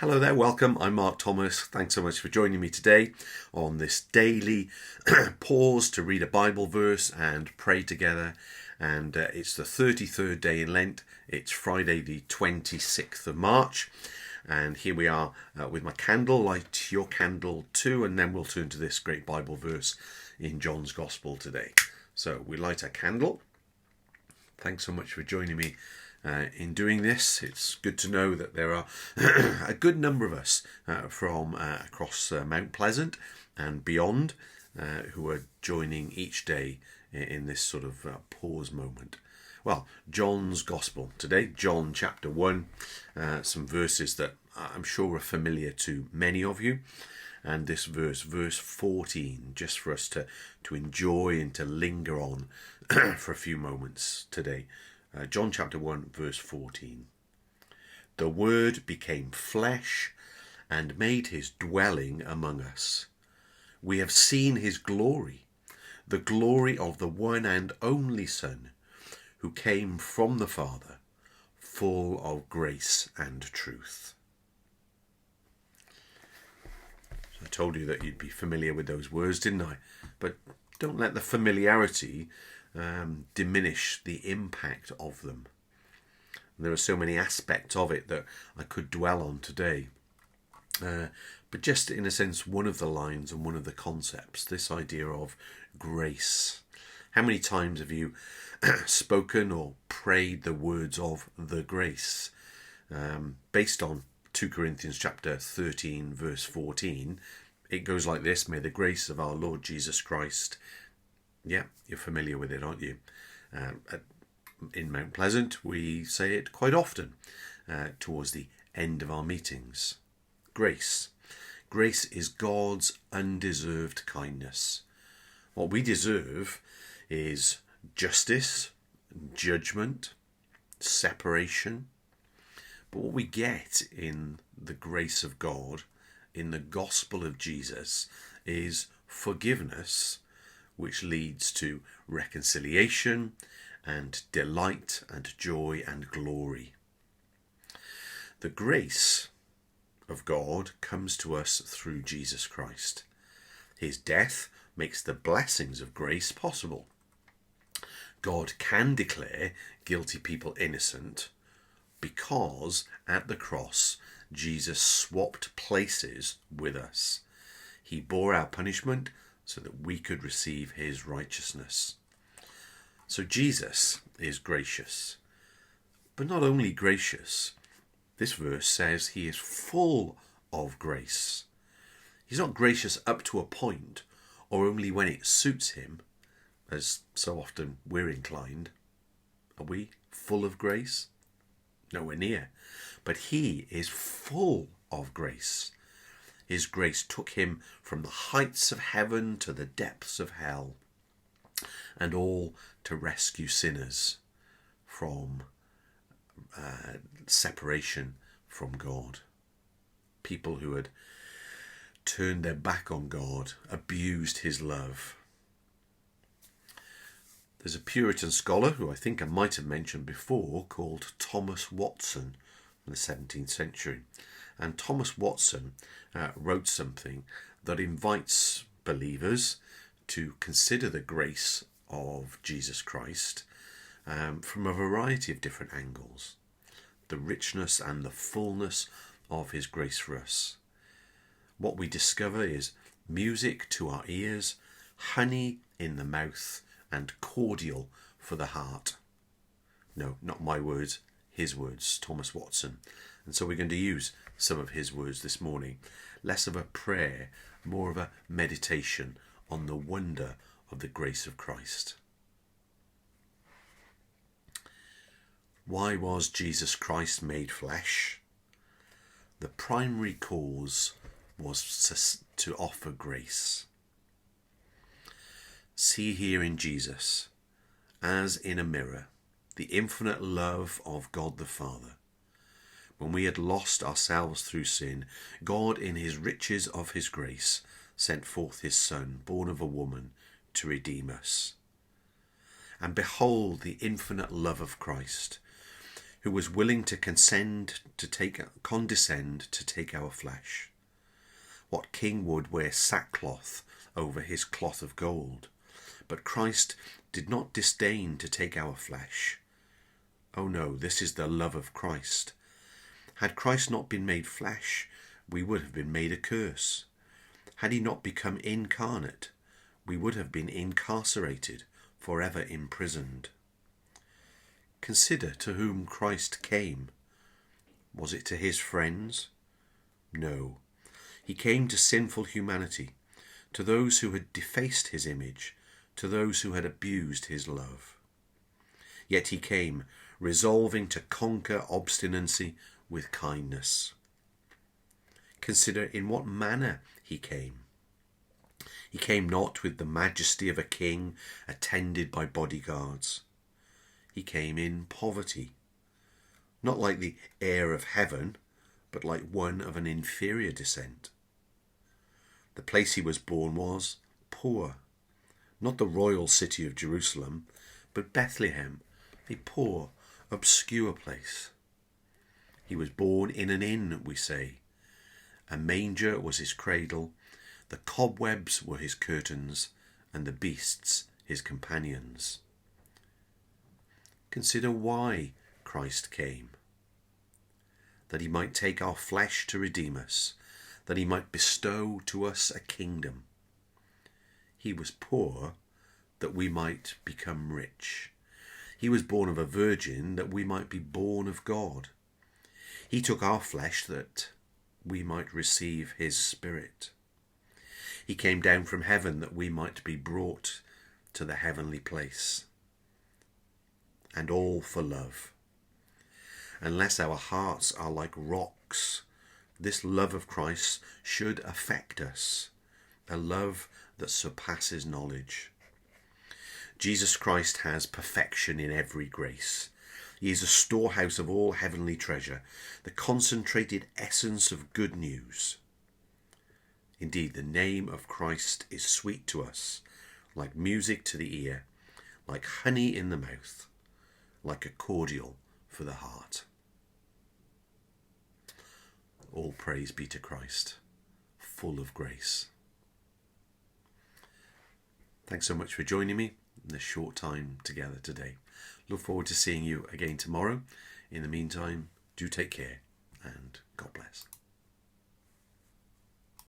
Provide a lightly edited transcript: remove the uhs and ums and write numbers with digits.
Hello there, welcome. I'm Mark Thomas. Thanks so much for joining me today on this daily pause to read a Bible verse and pray together. And it's the 33rd day in Lent. It's Friday the 26th of March. And here we are with my candle. Light your candle too, and then we'll turn to this great Bible verse in John's Gospel today. So we light a candle. Thanks so much for joining me in doing this. It's good to know that there are a good number of us from across Mount Pleasant and beyond who are joining each day in this sort of pause moment. Well, John's Gospel today, John chapter 1, some verses that I'm sure are familiar to many of you. And this verse 14, just for us to enjoy and to linger on for a few moments today. John chapter 1, verse 14. The Word became flesh and made his dwelling among us. We have seen his glory, the glory of the one and only Son, who came from the Father, full of grace and truth. I told you that you'd be familiar with those words, didn't I? But don't let the familiarity diminish the impact of them. And there are so many aspects of it that I could dwell on today. But just in a sense, one of the lines and one of the concepts, this idea of grace. How many times have you spoken or prayed the words of the grace? Based on 2 Corinthians chapter 13, verse 14, it goes like this: May the grace of our Lord Jesus Christ. Yeah, you're familiar with it, aren't you? In Mount Pleasant, we say it quite often towards the end of our meetings. Grace. Grace is God's undeserved kindness. What we deserve is justice, judgment, separation. But what we get in the grace of God, in the gospel of Jesus, is forgiveness, which leads to reconciliation and delight and joy and glory. The grace of God comes to us through Jesus Christ. His death makes the blessings of grace possible. God can declare guilty people innocent because at the cross, Jesus swapped places with us. He bore our punishment so that we could receive his righteousness. So Jesus is gracious. But not only gracious, this verse says he is full of grace. He's not gracious up to a point or only when it suits him, as so often we're inclined. Are we full of grace? Nowhere near. But he is full of grace. His grace took him from the heights of heaven to the depths of hell, and all to rescue sinners from separation from God. People who had turned their back on God, abused his love. There's a Puritan scholar who I think I might have mentioned before called Thomas Watson in the 17th century. And Thomas Watson wrote something that invites believers to consider the grace of Jesus Christ from a variety of different angles. The richness and the fullness of his grace for us. What we discover is music to our ears, honey in the mouth, and cordial for the heart. No, not my words, his words, Thomas Watson. And so we're going to use some of his words this morning. Less of a prayer, more of a meditation on the wonder of the grace of Christ. Why was Jesus Christ made flesh? The primary cause was to offer grace. See here in Jesus, as in a mirror, the infinite love of God the Father. When we had lost ourselves through sin, God in his riches of his grace sent forth his Son, born of a woman, to redeem us. And behold the infinite love of Christ, who was willing to condescend to take our flesh. What king would wear sackcloth over his cloth of gold? But Christ did not disdain to take our flesh. Oh no, this is the love of Christ. Had Christ not been made flesh, we would have been made a curse. Had he not become incarnate, we would have been incarcerated, forever imprisoned. Consider to whom Christ came. Was it to his friends? No. He came to sinful humanity, to those who had defaced his image, to those who had abused his love. Yet he came, resolving to conquer obstinacy with kindness. Consider in what manner he came. He came not with the majesty of a king attended by bodyguards. He came in poverty, not like the heir of heaven, but like one of an inferior descent. The place he was born was poor, not the royal city of Jerusalem, but Bethlehem, a poor, obscure place. He was born in an inn, we say. A manger was his cradle, the cobwebs were his curtains, and the beasts his companions. Consider why Christ came. That he might take our flesh to redeem us, that he might bestow to us a kingdom. He was poor that we might become rich. He was born of a virgin that we might be born of God. He took our flesh that we might receive his spirit. He came down from heaven that we might be brought to the heavenly place. And all for love. Unless our hearts are like rocks, this love of Christ should affect us, a love that surpasses knowledge. Jesus Christ has perfection in every grace. He is a storehouse of all heavenly treasure, the concentrated essence of good news. Indeed, the name of Christ is sweet to us, like music to the ear, like honey in the mouth, like a cordial for the heart. All praise be to Christ, full of grace. Thanks so much for joining me in this short time together today. Look forward to seeing you again tomorrow. In the meantime, do take care and God bless.